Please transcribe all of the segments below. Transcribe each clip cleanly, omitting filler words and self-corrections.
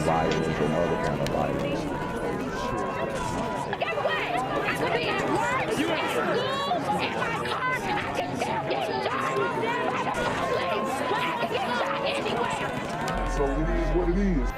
violence and other kind of violence. Get away! I could be at work, at school, in my car, I can still get shot by the police. I can get shot anywhere. So it is what it is.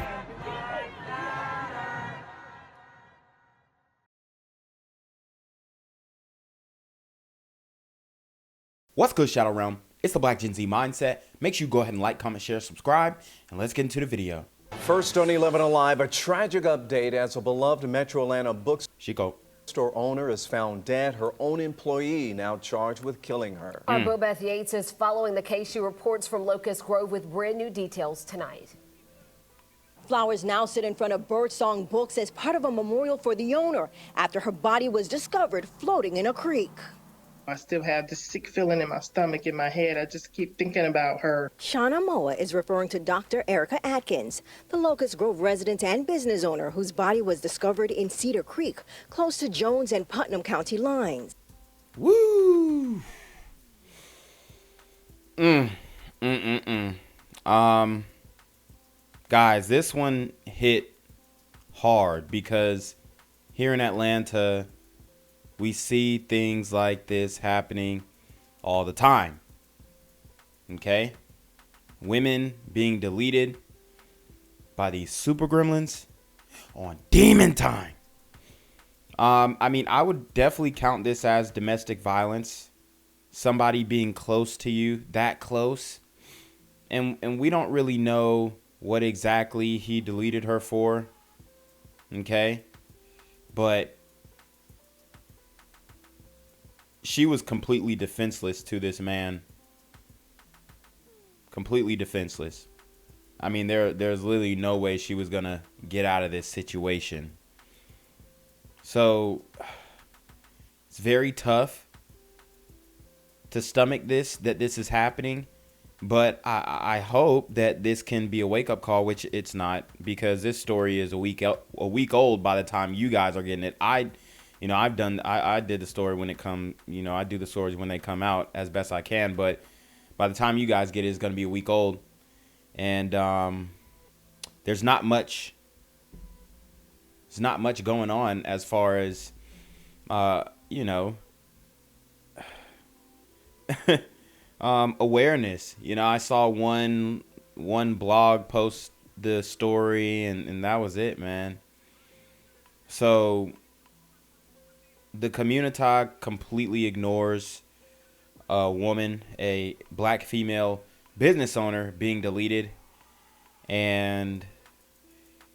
What's good, Shadow Realm? It's the Black Gen Z Mindset. Make sure you go ahead and like, comment, share, subscribe, and let's get into the video. First on 11 Alive, a tragic update as a beloved Metro Atlanta bookstore owner is found dead. Her own employee now charged with killing her. Our Bo Beth Yates is following the case. She reports from Locust Grove with brand new details tonight. Flowers now sit in front of Birdsong Books as part of a memorial for the owner after her body was discovered floating in a creek. I still have this sick feeling in my stomach, in my head. I just keep thinking about her. Shauna Moa is referring to Dr. Erica Atkins, the Locust Grove resident and business owner whose body was discovered in Cedar Creek, close to Jones and Putnam County lines. Woo! Guys, this one hit hard because here in Atlanta, we see things like this happening all the time. Okay? Women being deleted by these super gremlins on demon time. I mean, I would definitely count this as domestic violence. Somebody being close to you, that close. And we don't really know what exactly he deleted her for. Okay? But she was completely defenseless to this man. Completely defenseless. I mean, there's literally no way she was going to get out of this situation. So, it's very tough to stomach that this is happening. But I hope that this can be a wake-up call, which it's not, because this story is a week old by the time you guys are getting it. I did the story when it come, I do the stories when they come out as best I can, but by the time you guys get it, it's going to be a week old. And there's not much going on as far as awareness. I saw one blog post the story and that was it, man. So the community completely ignores a woman, a black female business owner being deleted. And,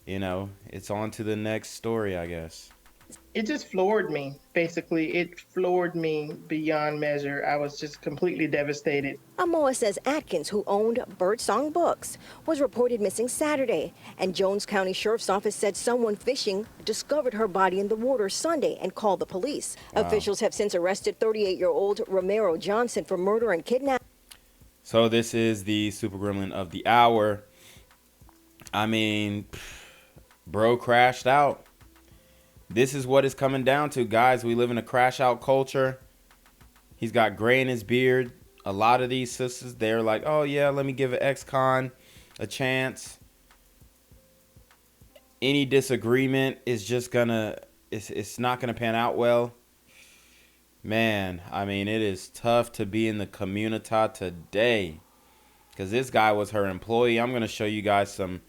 it's on to the next story, I guess. It just floored me, basically. It floored me beyond measure. I was just completely devastated. Amoa says Atkins, who owned Birdsong Books, was reported missing Saturday, and Jones County Sheriff's Office said someone fishing discovered her body in the water Sunday and called the police. Wow. Officials have since arrested 38-year-old Romero Johnson for murder and kidnapping. So this is the super gremlin of the hour. I mean, bro crashed out. This is what it's coming down to, guys. We live in a crash out culture. He's got gray in his beard. A lot of these sisters, they're like, oh yeah, let me give an ex-con a chance. Any disagreement is just it's not gonna pan out well. Man, I mean, it is tough to be in the community today, because this guy was her employee. I'm gonna show you guys some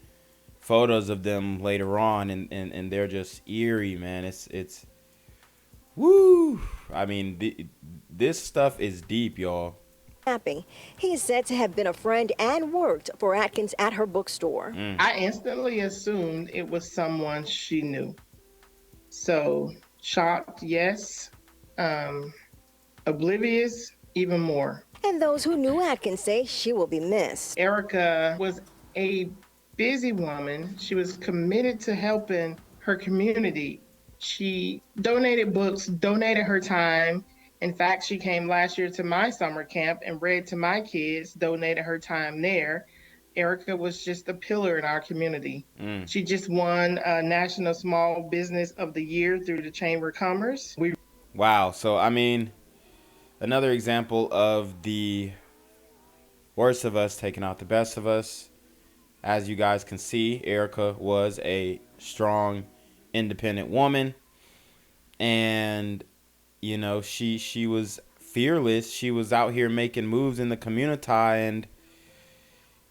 photos of them later on, and they're just eerie, man. It's woo. I mean, this stuff is deep, y'all. He is said to have been a friend and worked for Atkins at her bookstore. I instantly assumed it was someone she knew. So shocked, yes. Oblivious, even more. And those who knew Atkins say she will be missed. Erica was a busy woman. She was committed to helping her community. She donated books, donated her time. In fact, she came last year to my summer camp and read to my kids, donated her time there. Erica was just a pillar in our community. She just won National Small Business of the Year through the Chamber of Commerce. Wow. So, I mean, another example of the worst of us taking out the best of us. As you guys can see, Erica was a strong, independent woman. And, you know, she was fearless. She was out here making moves in the community. And,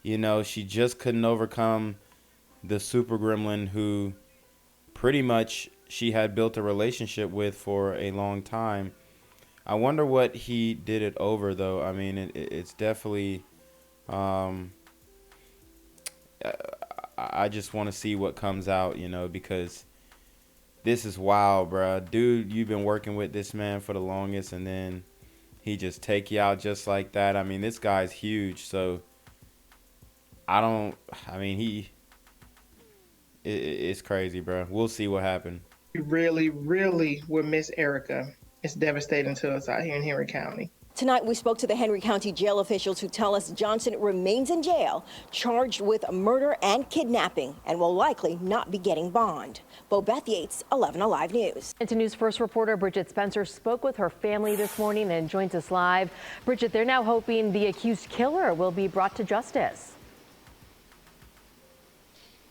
you know, she just couldn't overcome the super gremlin who pretty much she had built a relationship with for a long time. I wonder what he did it over, though. I mean, it's definitely... I just want to see what comes out, you know, because this is wild, bro. Dude, you've been working with this man for the longest, and then he just take you out just like that. I mean, this guy's huge, so it's crazy, bro. We'll see what happens. We really, really would miss Erica. It's devastating to us out here in Henry County. Tonight, we spoke to the Henry County jail officials who tell us Johnson remains in jail, charged with murder and kidnapping, and will likely not be getting bond. Bo Beth Yates, 11 Alive News. And News First reporter Bridget Spencer spoke with her family this morning and joins us live. Bridget, they're now hoping the accused killer will be brought to justice.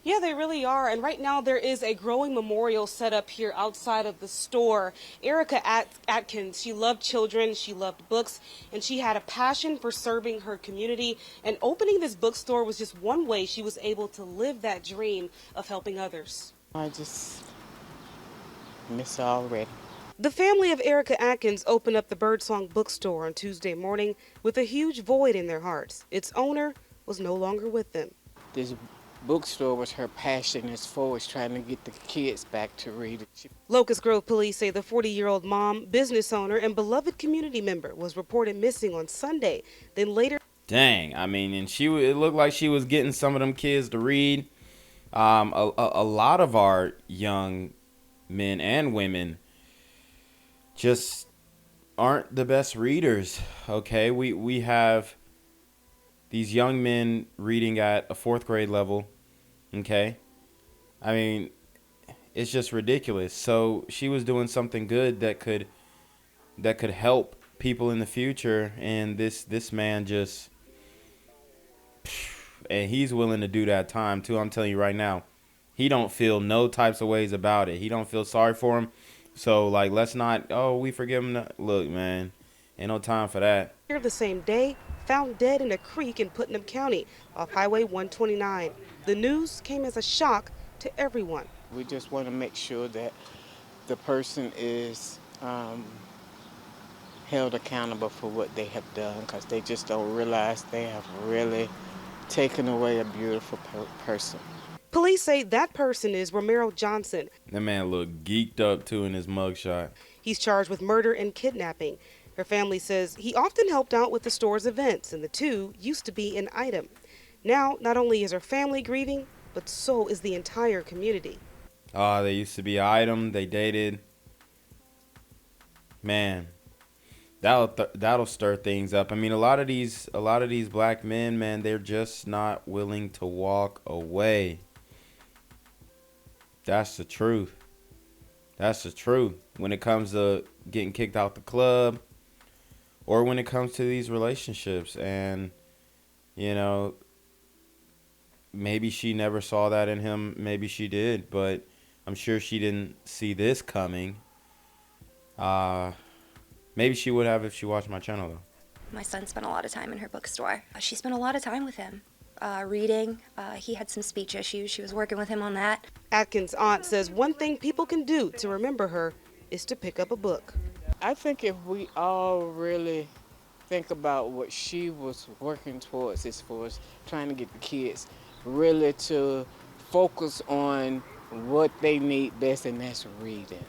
Yeah, they really are. And right now there is a growing memorial set up here outside of the store. Erica Atkins, she loved children, she loved books, and she had a passion for serving her community. And opening this bookstore was just one way she was able to live that dream of helping others. I just miss her already. The family of Erica Atkins opened up the Birdsong bookstore on Tuesday morning with a huge void in their hearts. Its owner was no longer with them. This bookstore was her passion as far as trying to get the kids back to reading. Locust Grove police say the 40-year-old mom, business owner, and beloved community member was reported missing on Sunday. Then later... Dang, I mean, and it looked like she was getting some of them kids to read. A lot of our young men and women just aren't the best readers, okay? We have these young men reading at a 4th grade level. Okay, I mean, it's just ridiculous. So she was doing something good that could help people in the future, and this man just, and he's willing to do that time too. I'm telling you right now, he don't feel no types of ways about it. He don't feel sorry for him. So like, let's not, we forgive him. Look, man, ain't no time for that. Here the same day, found dead in a creek in Putnam County off Highway 129. The news came as a shock to everyone. We just want to make sure that the person is held accountable for what they have done, because they just don't realize they have really taken away a beautiful person. Police say that person is Romero Johnson. That man looked geeked up too in his mugshot. He's charged with murder and kidnapping. Her family says he often helped out with the store's events, and the two used to be an item. Now, not only is her family grieving, but so is the entire community. They used to be an item. They dated. Man, that'll stir things up. I mean, a lot of these black men, man, they're just not willing to walk away. That's the truth. That's the truth. When it comes to getting kicked out the club, or when it comes to these relationships, and you know, maybe she never saw that in him. Maybe she did, but I'm sure she didn't see this coming. Maybe she would have if she watched my channel, though. My son spent a lot of time in her bookstore. She spent a lot of time with him, reading. He had some speech issues. She was working with him on that. Atkins' aunt says one thing people can do to remember her is to pick up a book. I think if we all really think about what she was working towards as far as trying to get the kids really to focus on what they need best, and that's reading.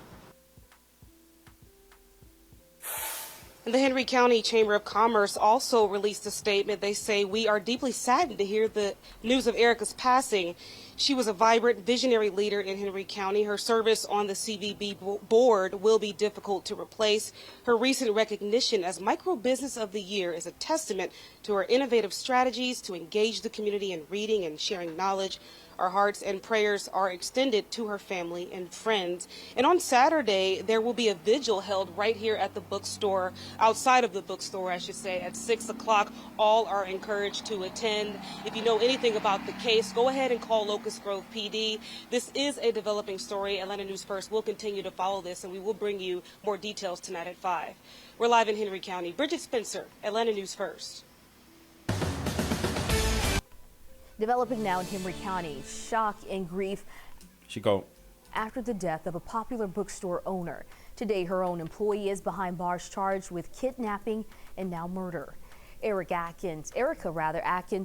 The Henry County Chamber of Commerce also released a statement. They say, "We are deeply saddened to hear the news of Erica's passing. She was a vibrant, visionary leader in Henry County. Her service on the CVB board will be difficult to replace. Her recent recognition as Micro Business of the Year is a testament to her innovative strategies to engage the community in reading and sharing knowledge. Our hearts and prayers are extended to her family and friends. And on Saturday, there will be a vigil held right here at the bookstore, outside of the bookstore, I should say, at 6 o'clock. All are encouraged to attend. If you know anything about the case, go ahead and call Locust Grove PD. This is a developing story. Atlanta News First will continue to follow this, and we will bring you more details tonight at 5. We're live in Henry County. Bridget Spencer, Atlanta News First. Developing now in Henry County, shock and grief after the death of a popular bookstore owner. Today, her own employee is behind bars charged with kidnapping and now murder. Erica Atkins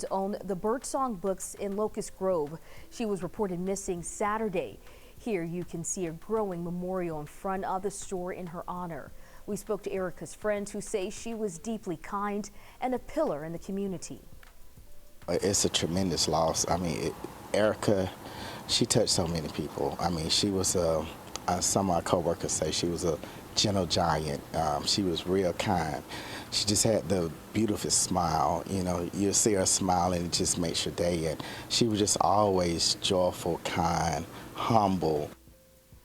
owned the Birdsong Books in Locust Grove. She was reported missing Saturday. Here you can see a growing memorial in front of the store in her honor. We spoke to Erica's friends who say she was deeply kind and a pillar in the community. It's a tremendous loss. I mean, Erica, she touched so many people. I mean, she was some of my coworkers say she was a gentle giant. She was real kind. She just had the beautiful smile. You know, you'll see her smile and it just makes your day. And she was just always joyful, kind, humble.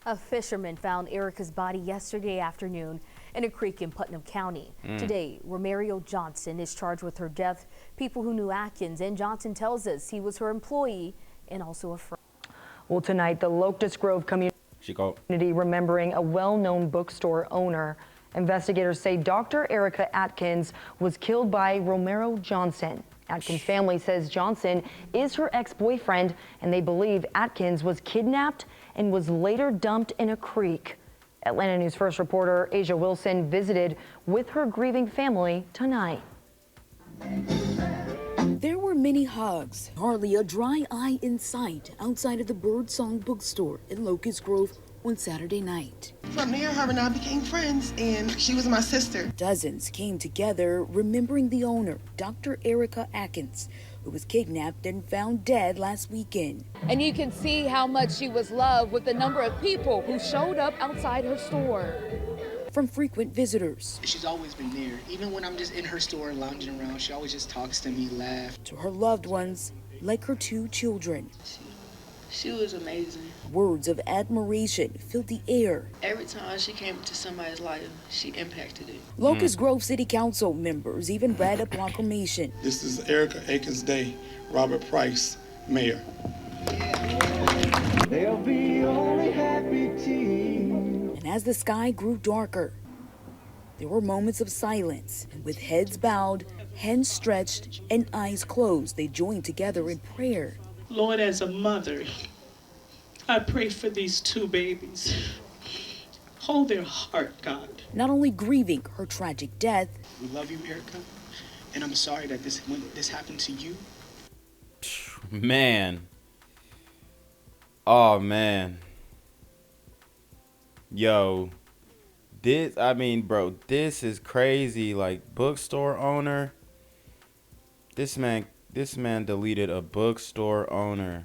A fisherman found Erica's body yesterday afternoon in a creek in Putnam County. Today, Romero Johnson is charged with her death. People who knew Atkins, and Johnson tells us he was her employee and also a friend. Well, tonight, the Locust Grove community remembering a well-known bookstore owner. Investigators say Dr. Erica Atkins was killed by Romero Johnson. Atkins' family says Johnson is her ex-boyfriend, and they believe Atkins was kidnapped and was later dumped in a creek. Atlanta News First reporter Asia Wilson visited with her grieving family tonight. There were many hugs, hardly a dry eye in sight outside of the Birdsong bookstore in Locust Grove on Saturday night. From there, her and I became friends, and she was my sister. Dozens came together remembering the owner, Dr. Erica Atkins, who was kidnapped and found dead last weekend. And you can see how much she was loved with the number of people who showed up outside her store. From frequent visitors. She's always been there. Even when I'm just in her store lounging around, she always just talks to me, laughs. To her loved ones, like her 2 children. She was amazing. Words of admiration filled the air. Every time she came into somebody's life, she impacted it. Locust Grove City Council members even read a proclamation. This is Erica Atkins Day. Robert Price, Mayor. They'll be only happy team. And as the sky grew darker, there were moments of silence. And with heads bowed, hands stretched, and eyes closed, they joined together in prayer. Lord, as a mother, I pray for these 2 babies. Hold their heart, God. Not only grieving her tragic death. We love you, Erica, and I'm sorry that this happened to you. Man. Oh, man. Yo. Bro, this is crazy. Like, bookstore owner. This man deleted a bookstore owner.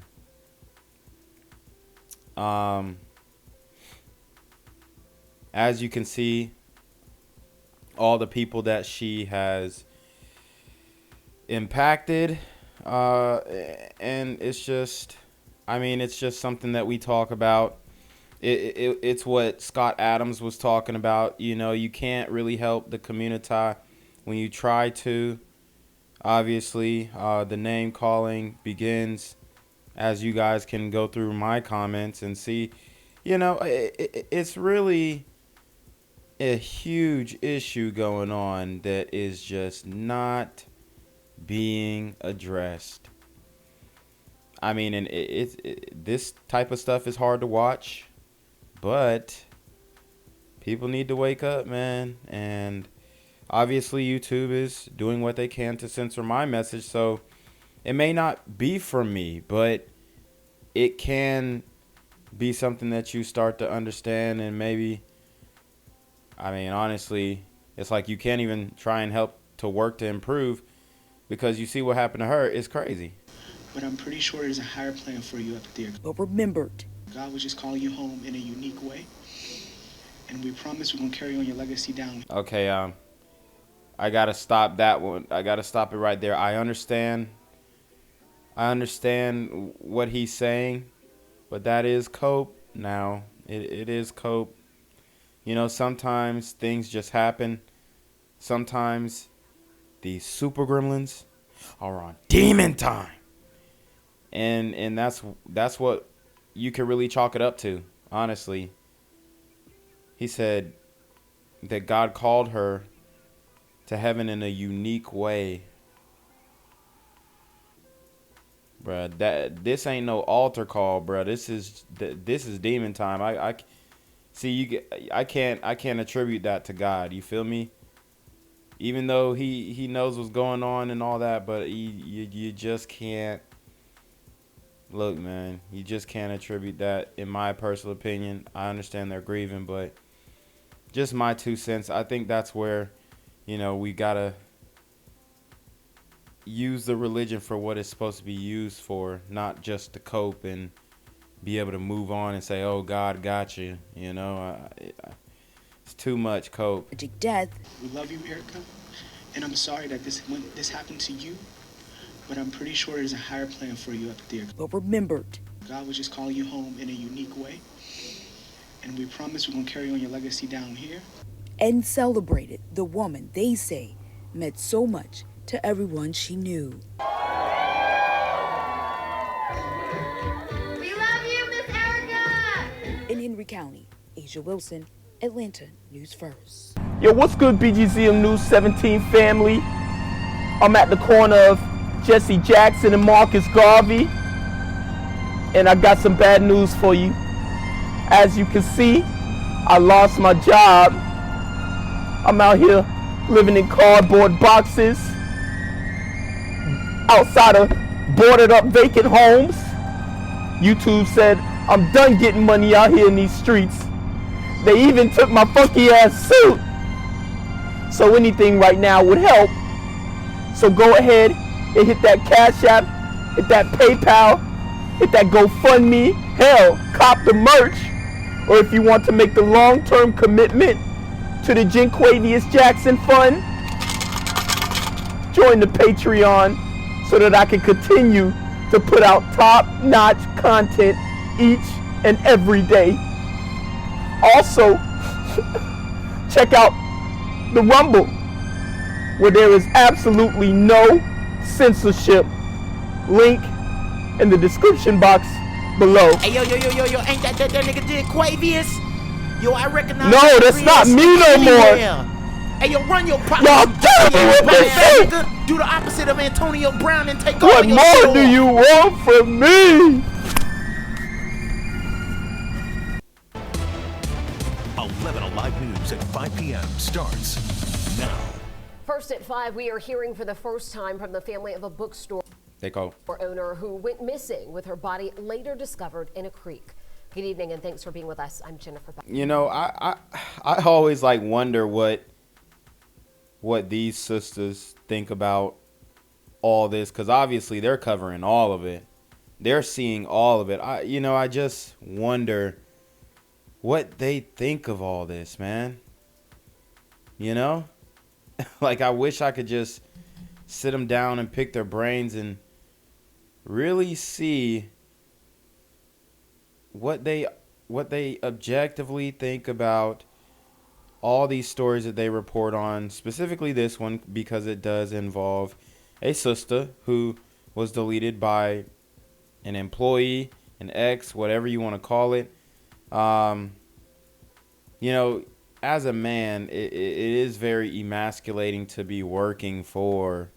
As you can see, all the people that she has impacted, and it's just something that we talk about. It's what Scott Adams was talking about. You know, you can't really help the community when you try to. Obviously, the name calling begins, as you guys can go through my comments and see. You know, it's really a huge issue going on that is just not being addressed. I mean, and this type of stuff is hard to watch, but people need to wake up, man. And obviously YouTube is doing what they can to censor my message, so it may not be from me, but it can be something that you start to understand. And maybe, I mean, honestly, it's like you can't even try and help to work to improve because you see what happened to her. It's crazy. But I'm pretty sure there's a higher plan for you up there. But remembered, God was just calling you home in a unique way, and we promise we're gonna carry on your legacy down. Okay, I gotta stop that one. I gotta stop it right there. I understand I understand what he's saying, but that is cope now. It is cope. You know, sometimes things just happen. Sometimes these super gremlins are on demon time. And that's what you can really chalk it up to, honestly. He said that God called her to heaven in a unique way. Bruh, this ain't no altar call, bruh. This is demon time. I see I can't attribute that to God. You feel me? Even though he knows what's going on and all that, but you just can't. Look, man, you just can't attribute that, in my personal opinion. I understand they're grieving, but just my 2 cents. I think that's where, you know, we gotta use the religion for what it's supposed to be used for, not just to cope and be able to move on and say, oh, God got you. You know, it's too much cope. Death. We love you, Erica, and I'm sorry that this happened to you, but I'm pretty sure there's a higher plan for you up there. But remembered. God was just calling you home in a unique way, and we promise we're going to carry on your legacy down here. And celebrated the woman they say meant so much to everyone she knew. We love you, Miss Erica! In Henry County, Asia Wilson, Atlanta News First. Yo, what's good, BGZM News 17 family? I'm at the corner of Jesse Jackson and Marcus Garvey, and I got some bad news for you. As you can see, I lost my job. I'm out here living in cardboard boxes outside of boarded up vacant homes. YouTube said I'm done getting money out here in these streets. They even took my funky ass suit. So anything right now would help. So go ahead and hit that Cash App, hit that PayPal, hit that GoFundMe. Hell, cop the merch. Or if you want to make the long-term commitment to the Jinquavius Jackson Fund, join the Patreon so that I can continue to put out top-notch content each and every day. Also, check out the Rumble, where there is absolutely no censorship. Link in the description box below. Hey, yo, ain't that nigga Jinquavius? Yo, I recognize. No, that's not me no more. Hey, yo, run your Y'all tell me what they say. Do the opposite of Antonio Brown and take What over your more store. do you want from me? 11 Alive News at 5 p.m. starts now. First at 5, we are hearing for the first time from the family of a bookstore owner who went missing, with her body later discovered in a creek. Good evening and thanks for being with us. I'm Jennifer. You know, I always like wonder what these sisters think about all this, because obviously they're covering all of it. They're seeing all of it. I just wonder what they think of all this, man. You know? Like, I wish I could just sit them down and pick their brains and really see what they objectively think about all these stories that they report on, specifically this one, because it does involve a sister who was deleted by an employee, an ex, whatever you want to call it. You know, as a man, it is very emasculating to be working for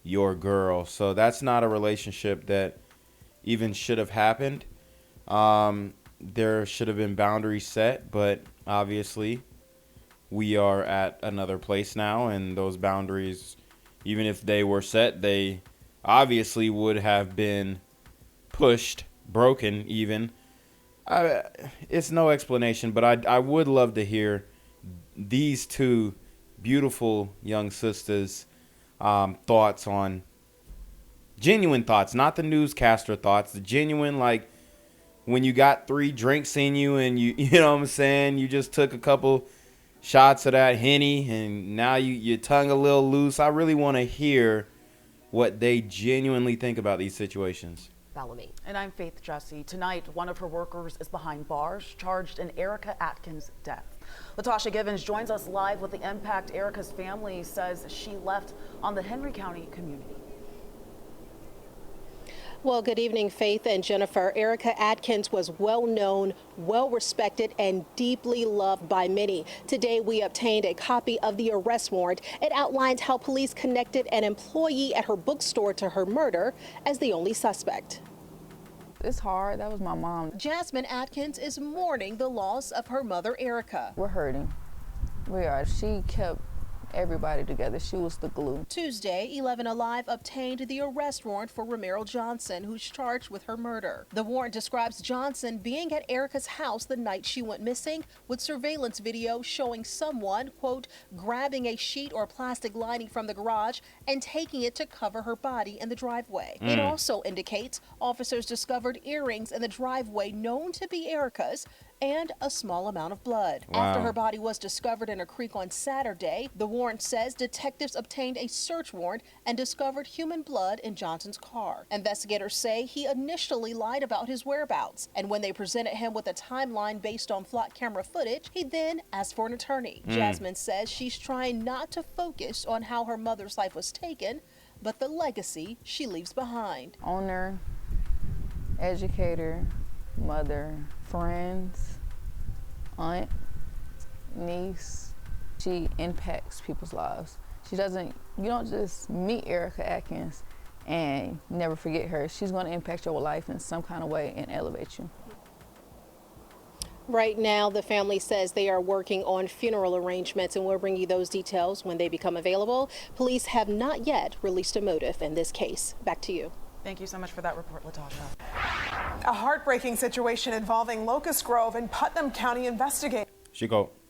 your girl. So that's not a relationship that even should have happened. There should have been boundaries set, but obviously we are at another place now, and those boundaries, even if they were set, they obviously would have been pushed, broken even. It's no explanation, but I would love to hear these two beautiful young sisters' thoughts on, genuine thoughts, not the newscaster thoughts, the genuine, like when you got 3 drinks in you and you know what I'm saying, you just took a couple shots of that Henny and now your tongue a little loose. I really want to hear what they genuinely think about these situations. Bellamy. And I'm Faith Jesse. Tonight, one of her workers is behind bars, charged in Erica Atkins' death. Latasha Givens joins us live with the impact Erica's family says she left on the Henry County community. Well, good evening, Faith and Jennifer. Erica Atkins was well known, well respected, and deeply loved by many. Today, we obtained a copy of the arrest warrant. It outlines how police connected an employee at her bookstore to her murder as the only suspect. It's hard. That was my mom. Jasmine Atkins is mourning the loss of her mother, Erica. We're hurting. We are. She kept everybody together. She was the glue. Tuesday, 11 Alive obtained the arrest warrant for Romero Johnson, who's charged with her murder. The warrant describes Johnson being at Erica's house the night she went missing, with surveillance video showing someone, quote, grabbing a sheet or plastic lining from the garage and taking it to cover her body in the driveway. It also indicates officers discovered earrings in the driveway known to be Erica's and a small amount of blood. Wow. After her body was discovered in a creek on Saturday, the warrant says detectives obtained a search warrant and discovered human blood in Johnson's car. Investigators say he initially lied about his whereabouts, and when they presented him with a timeline based on flock camera footage, he then asked for an attorney. Jasmine says she's trying not to focus on how her mother's life was taken, but the legacy she leaves behind. Owner, educator, mother, friends, aunt, niece. She impacts people's lives. You don't just meet Erica Atkins and never forget her. She's going to impact your life in some kind of way and elevate you. Right now, the family says they are working on funeral arrangements, and we'll bring you those details when they become available. Police have not yet released a motive in this case. Back to you. Thank you so much for that report, Latasha. A heartbreaking situation involving Locust Grove and Putnam County investigators.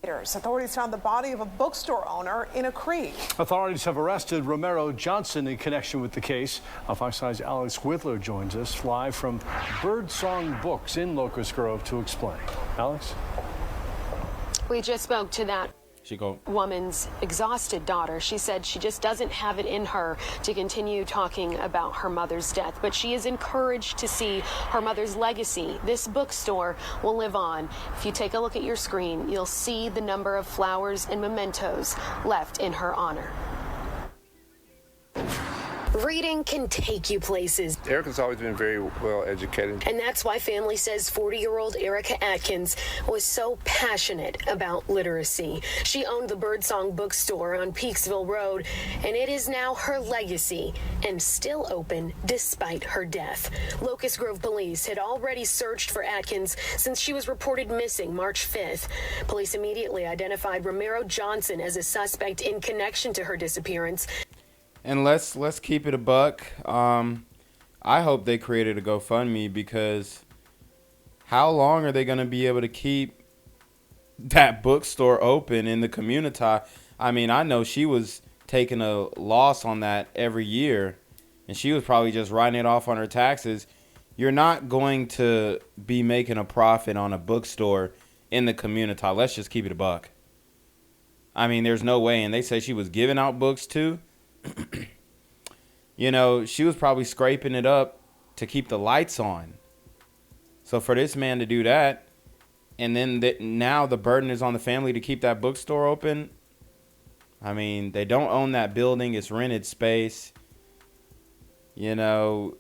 Authorities found the body of a bookstore owner in a creek. Authorities have arrested Romero Johnson in connection with the case. Fox 5's Alex Whitler joins us live from Birdsong Books in Locust Grove to explain. Alex? We just spoke to that woman's exhausted daughter. She said she just doesn't have it in her to continue talking about her mother's death, but she is encouraged to see her mother's legacy. This bookstore will live on. If you take a look at your screen, you'll see the number of flowers and mementos left in her honor. Reading can take you places. Erica's always been very well educated. And that's why family says 40-year-old Erica Atkins was so passionate about literacy. She owned the Birdsong bookstore on Peaksville Road, and it is now her legacy and still open despite her death. Locust Grove police had already searched for Atkins since she was reported missing March 5th. Police immediately identified Romero Johnson as a suspect in connection to her disappearance. And let's keep it a buck. I hope they created a GoFundMe, because how long are they going to be able to keep that bookstore open in the community? I mean, I know she was taking a loss on that every year, and she was probably just writing it off on her taxes. You're not going to be making a profit on a bookstore in the community. Let's just keep it a buck. I mean, there's no way. And they say she was giving out books too. You know, she was probably scraping it up to keep the lights on. So for this man to do that, and then now the burden is on the family to keep that bookstore open. I mean, they don't own that building. It's rented space. You know,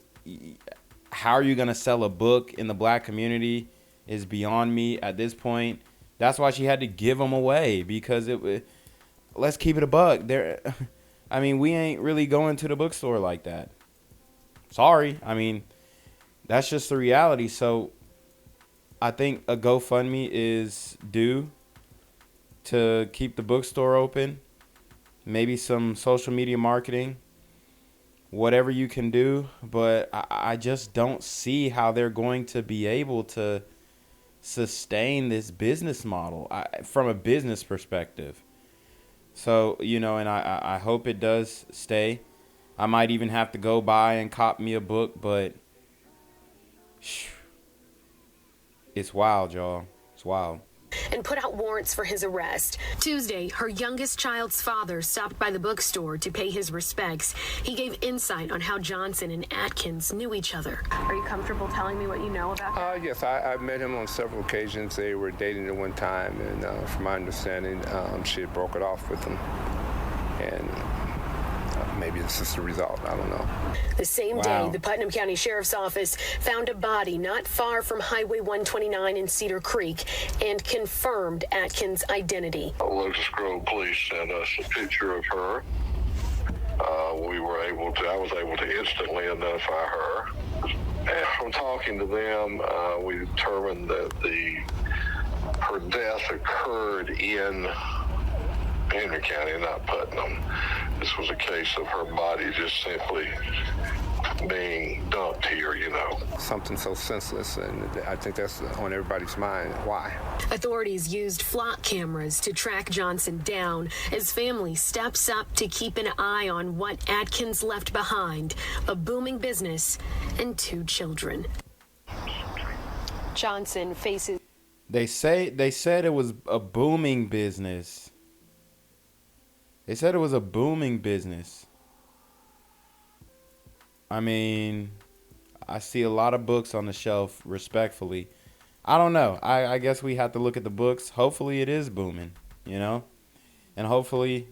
how are you going to sell a book in the black community is beyond me at this point. That's why she had to give them away, because let's keep it a buck. I mean, we ain't really going to the bookstore like that. Sorry. I mean, that's just the reality. So I think a GoFundMe is due to keep the bookstore open. Maybe some social media marketing, whatever you can do. But I just don't see how they're going to be able to sustain this business model from a business perspective. So, you know, and I hope it does stay. I might even have to go buy and cop me a book, but it's wild, y'all. It's wild. and put out warrants for his arrest. Tuesday, her youngest child's father stopped by the bookstore to pay his respects. He gave insight on how Johnson and Atkins knew each other. Are you comfortable telling me what you know about him? Yes, I met him on several occasions. They were dating at one time, and from my understanding, she had broken off with him. And maybe this is the result. I don't know. The same day, the Putnam County Sheriff's Office found a body not far from Highway 129 in Cedar Creek and confirmed Atkins' identity. Locust Grove Police sent us a picture of her. I was able to instantly identify her. And from talking to them, we determined that her death occurred in Henry County, not Putnam. This was a case of her body just simply being dumped here, you know. Something so senseless, and I think that's on everybody's mind. Why? Authorities used flock cameras to track Johnson down as family steps up to keep an eye on what Atkins left behind, a booming business and 2 children. Johnson faces... They said it was a booming business. They said it was a booming business. I mean, I see a lot of books on the shelf, respectfully. I don't know. I guess we have to look at the books. Hopefully it is booming, you know? And hopefully,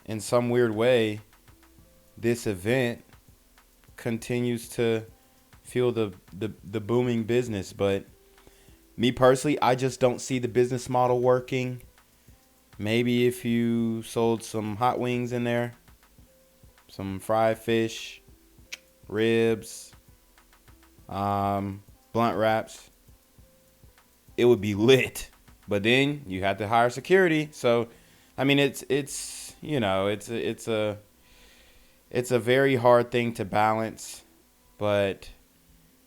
in some weird way, this event continues to fuel the booming business. But me personally, I just don't see the business model working. Maybe if you sold some hot wings in there, some fried fish, ribs, blunt wraps, it would be lit. But then you have to hire security. So, I mean, it's you know, it's a very hard thing to balance. But,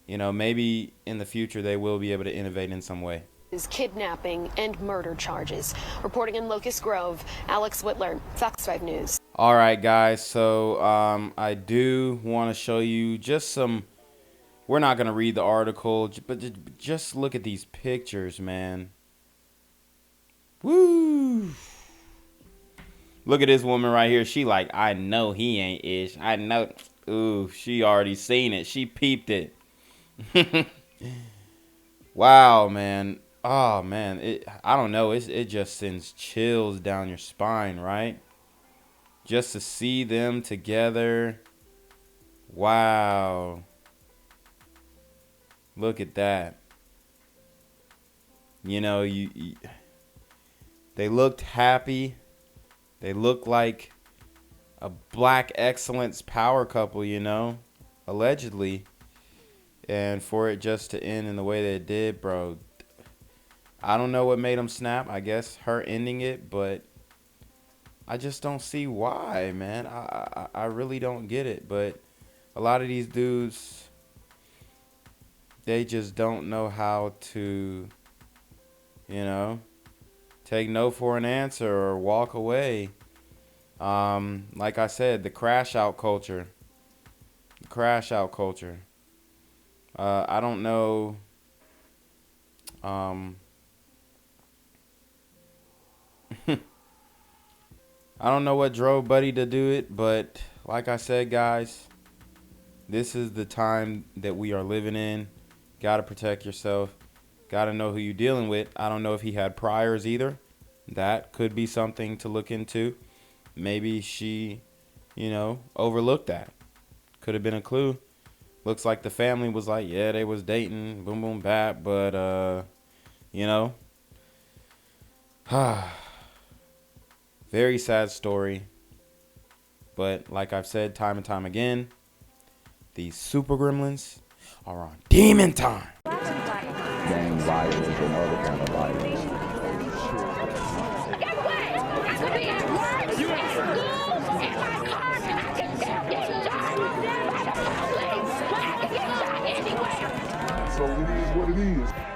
you know, maybe in the future they will be able to innovate in some way. Kidnapping and murder charges. Reporting in Locust Grove, Alex Whitler, Fox 5 News. All right, guys. So I do want to show you just some. We're not going to read the article, but just look at these pictures, man. Woo! Look at this woman right here. She like, I know he ain't ish. I know. Ooh, she already seen it. She peeped it. Wow, man. Oh, man. I don't know. It just sends chills down your spine, right? Just to see them together. Wow. Look at that. You know, they looked happy. They looked like a black excellence power couple, you know, allegedly. And for it just to end in the way that it did, bro, I don't know what made them snap. I guess her ending it, but I just don't see why, man. I really don't get it. But a lot of these dudes, they just don't know how to, you know, take no for an answer or walk away. Like I said, the crash out culture. The crash out culture. I don't know. I don't know what drove Buddy to do it, but like I said, guys, this is the time that we are living in. Gotta protect yourself. Gotta know who you're dealing with. I don't know if he had priors either. That could be something to look into. Maybe she, you know, overlooked that. Could have been a clue. Looks like the family was like, yeah, they was dating, boom, boom, bap, but, you know. Very sad story. But like I've said time and time again, these super gremlins are on demon time. Gang violence and other kind of violence. So it is what it is.